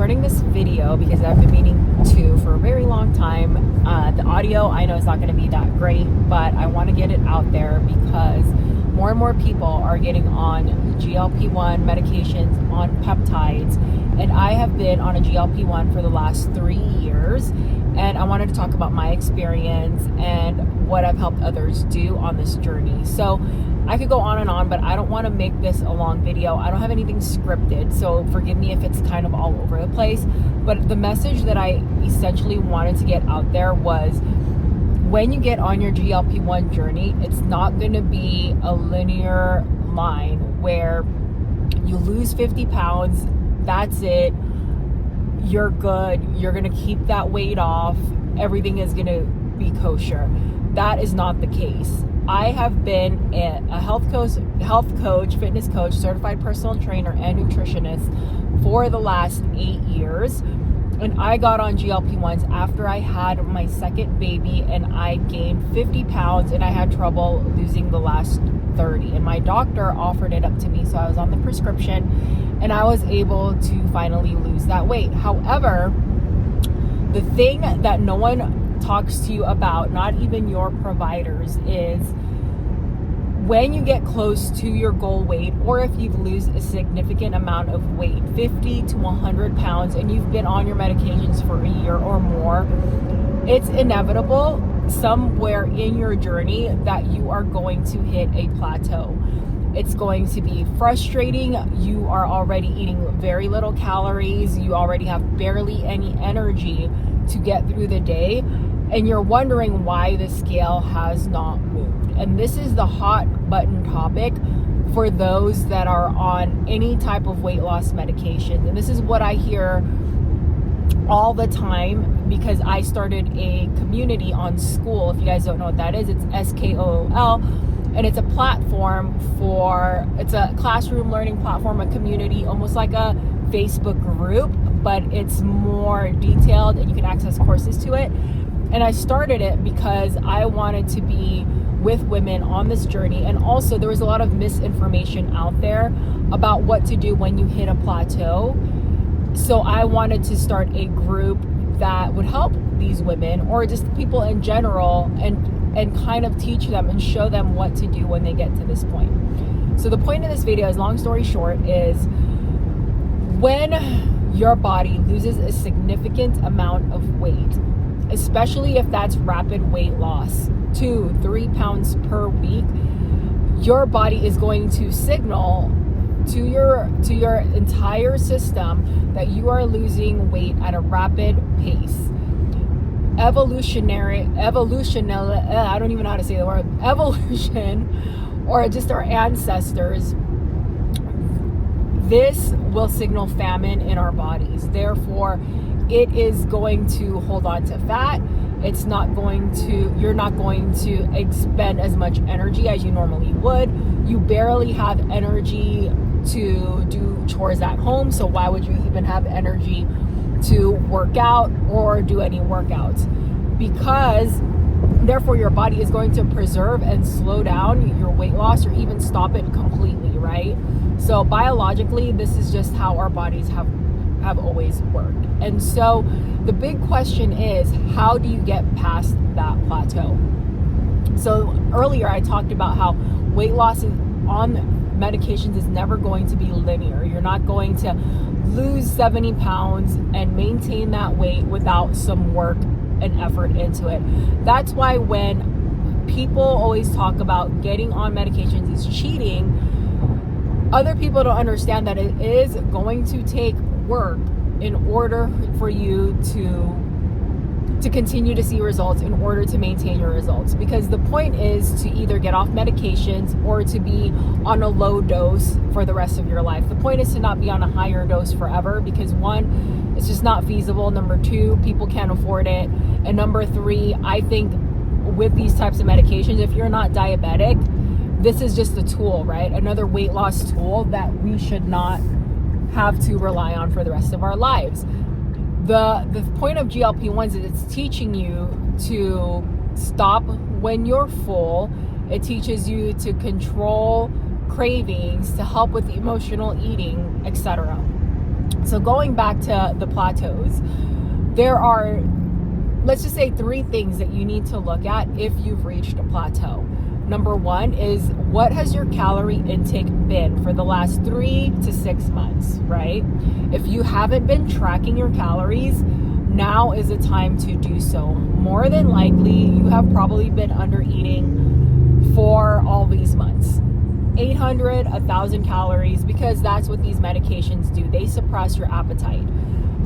recording this video because I've been meaning to for a very long time. The audio, I know, is not going to be that great, but I want to get it out there because more and more people are getting on GLP-1 medications, on peptides, and I have been on a GLP-1 for the last 3 years, and I wanted to talk about my experience and what I've helped others do on this journey. So I could go on and on, but I don't want to make this a long video. I don't have anything scripted, so forgive me if it's kind of all over the place. But the message that I essentially wanted to get out there was, when you get on your GLP-1 journey, it's not going to be a linear line where you lose 50 pounds, that's it, you're good, you're going to keep that weight off, everything is going to be kosher. That is not the case. I have been a health coach, fitness coach, certified personal trainer, and nutritionist for the last 8 years. And I got on GLP-1s after I had my second baby, and I gained 50 pounds and I had trouble losing the last 30. And my doctor offered it up to me, so I was on the prescription and I was able to finally lose that weight. However, the thing that no one talks to you about, not even your providers, is when you get close to your goal weight, or if you've lose a significant amount of weight, 50 to 100 pounds, and you've been on your medications for a year or more, it's inevitable somewhere in your journey that you are going to hit a plateau. It's going to be frustrating. You are already eating very little calories. You already have barely any energy to get through the day, and you're wondering why the scale has not moved. And this is the hot button topic for those that are on any type of weight loss medication. And this is what I hear all the time because I started a community on Skool. If you guys don't know what that is, it's Skool. And it's a platform it's a classroom learning platform, a community, almost like a Facebook group, but it's more detailed and you can access courses to it. And I started it because I wanted to be with women on this journey. And also there was a lot of misinformation out there about what to do when you hit a plateau. So I wanted to start a group that would help these women, or just people in general, and kind of teach them and show them what to do when they get to this point. So the point of this video, is long story short, is when your body loses a significant amount of weight, especially if that's rapid weight loss, 2-3 pounds per week, your body is going to signal to your entire system that you are losing weight at a rapid pace. Evolutionary, I don't even know how to say the word, evolution, or just our ancestors, this will signal famine in our bodies. Therefore, it is going to hold on to fat. You're not going to expend as much energy as you normally would. You barely have energy to do chores at home, so why would you even have energy to work out or do any workouts? Because therefore your body is going to preserve and slow down your weight loss, or even stop it completely, right? So biologically, this is just how our bodies have always worked. And so the big question is, how do you get past that plateau? So earlier I talked about how weight loss on medications is never going to be linear. You're not going to lose 70 pounds and maintain that weight without some work and effort into it. That's why when people always talk about getting on medications is cheating, other people don't understand that it is going to take work in order for you to continue to see results, in order to maintain your results. Because the point is to either get off medications or to be on a low dose for the rest of your life. The point is to not be on a higher dose forever, because one, it's just not feasible. Number two, people can't afford it. And number three, I think with these types of medications, if you're not diabetic, this is just a tool, right? Another weight loss tool that we should not have to rely on for the rest of our lives. The point of GLP-1s is it's teaching you to stop when you're full. It teaches you to control cravings, to help with emotional eating, etc. So going back to the plateaus, there are, let's just say, 3 things that you need to look at if you've reached a plateau. Number 1 is, what has your calorie intake been for the last 3 to 6 months, right? If you haven't been tracking your calories, now is the time to do so. More than likely, you have probably been under eating for all these months. 800, 1,000 calories, because that's what these medications do. They suppress your appetite.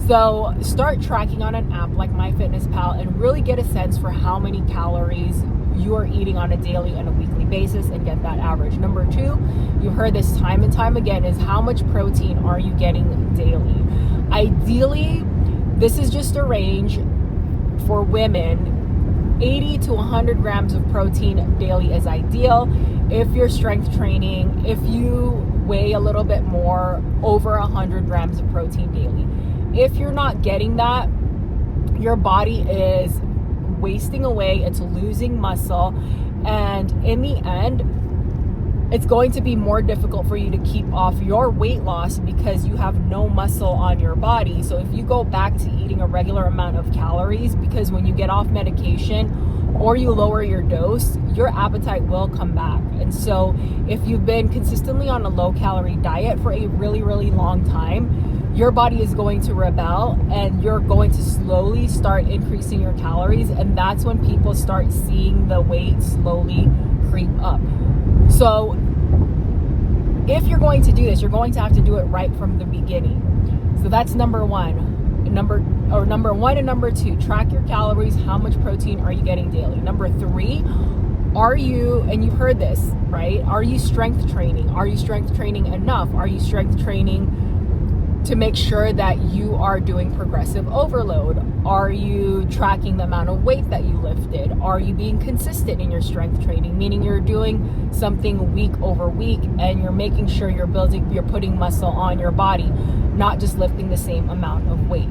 So start tracking on an app like MyFitnessPal and really get a sense for how many calories you are eating on a daily and a weekly basis and get that average. Number 2, you've heard this time and time again, is how much protein are you getting daily? Ideally, this is just a range for women. 80 to 100 grams of protein daily is ideal. If you're strength training, if you weigh a little bit more, over 100 grams of protein daily. If you're not getting that, your body is wasting away, it's losing muscle, and in the end, it's going to be more difficult for you to keep off your weight loss because you have no muscle on your body. So if you go back to eating a regular amount of calories, because when you get off medication or you lower your dose, your appetite will come back. And so if you've been consistently on a low calorie diet for a really, really long time, your body is going to rebel and you're going to slowly start increasing your calories. And that's when people start seeing the weight slowly creep up. So if you're going to do this, you're going to have to do it right from the beginning. So that's number 1. Number 1 and number 2, track your calories. How much protein are you getting daily? Number 3, are you, and you've heard this, right? Are you strength training? Are you strength training enough? Are you strength training to make sure that you are doing progressive overload? Are you tracking the amount of weight that you lifted? Are you being consistent in your strength training, meaning you're doing something week over week and you're making sure you're putting muscle on your body, not just lifting the same amount of weight?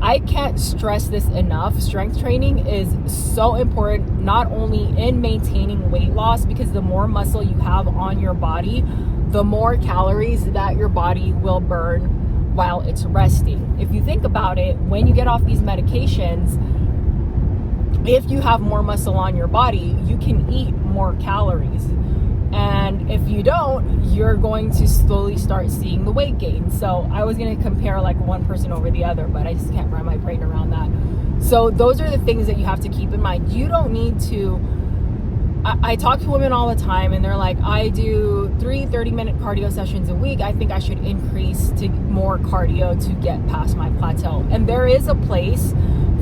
I can't stress this enough. Strength training is so important, not only in maintaining weight loss, because the more muscle you have on your body, the more calories that your body will burn while it's resting. If you think about it, when you get off these medications, if you have more muscle on your body, you can eat more calories. And if you don't, you're going to slowly start seeing the weight gain. So I was going to compare like one person over the other, but I just can't wrap my brain around that. So those are the things that you have to keep in mind. You don't need to, I talk to women all the time and they're like, I do 3 30-minute cardio sessions a week. I think I should increase to more cardio to get past my plateau. And there is a place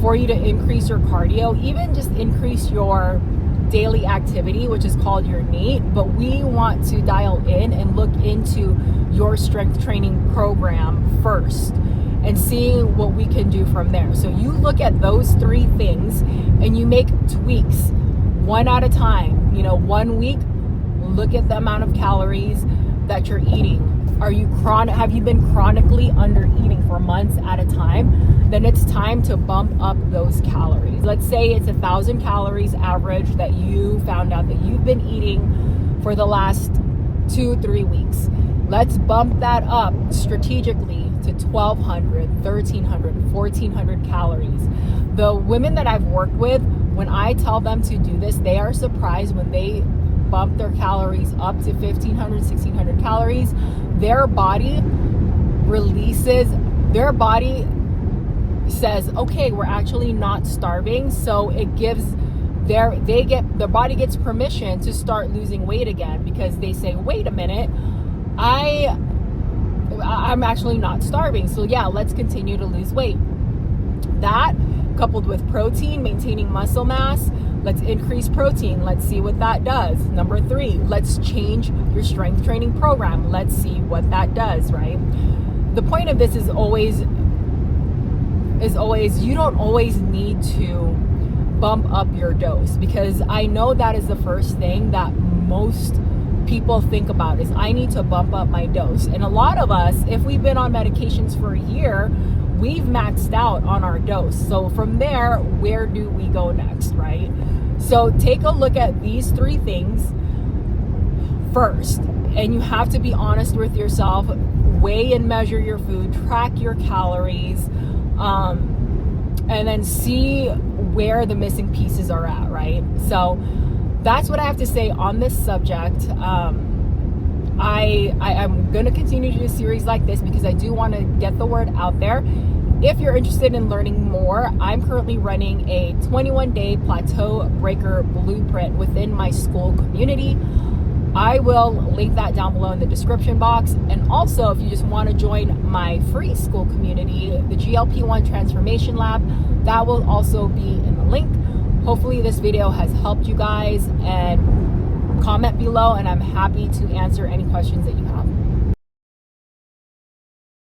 for you to increase your cardio, even just increase your daily activity, which is called your NEAT. But we want to dial in and look into your strength training program first and seeing what we can do from there. So you look at those 3 things and you make tweaks one at a time. 1 week, look at the amount of calories that you're eating. Have you been chronically under eating for months at a time? Then it's time to bump up those calories. Let's say it's 1,000 calories average that you found out that you've been eating for the last 2-3 weeks. Let's bump that up strategically to 1,200, 1,300, 1,400 calories. The women that I've worked with, when I tell them to do this, they are surprised when they bump their calories up to 1,500, 1,600 calories. Their body says, okay, we're actually not starving. So it gives their body gets permission to start losing weight again, because they say, wait a minute, I'm actually not starving. So yeah, let's continue to lose weight. That coupled with protein, maintaining muscle mass, let's increase protein. Let's see what that does. Number 3, let's change your strength training program. Let's see what that does, right? The point of this is always you don't always need to bump up your dose, because I know that is the first thing that most people think about is I need to bump up my dose. And a lot of us, if we've been on medications for a year, we've maxed out on our dose. So from there, where do we go next, right? So take a look at these 3 things first, and you have to be honest with yourself. weigh and measure your food, track your calories, and then see where the missing pieces are at, right? So that's what I have to say on this subject. I'm going to continue to do a series like this because I do want to get the word out there. If you're interested in learning more, I'm currently running a 21-day Plateau Breaker Blueprint within my Skool community. I will link that down below in the description box. And also, if you just want to join my free Skool community, the GLP1 Transformation Lab, that will also be in the link. Hopefully this video has helped you guys, and comment below and I'm happy to answer any questions that you have.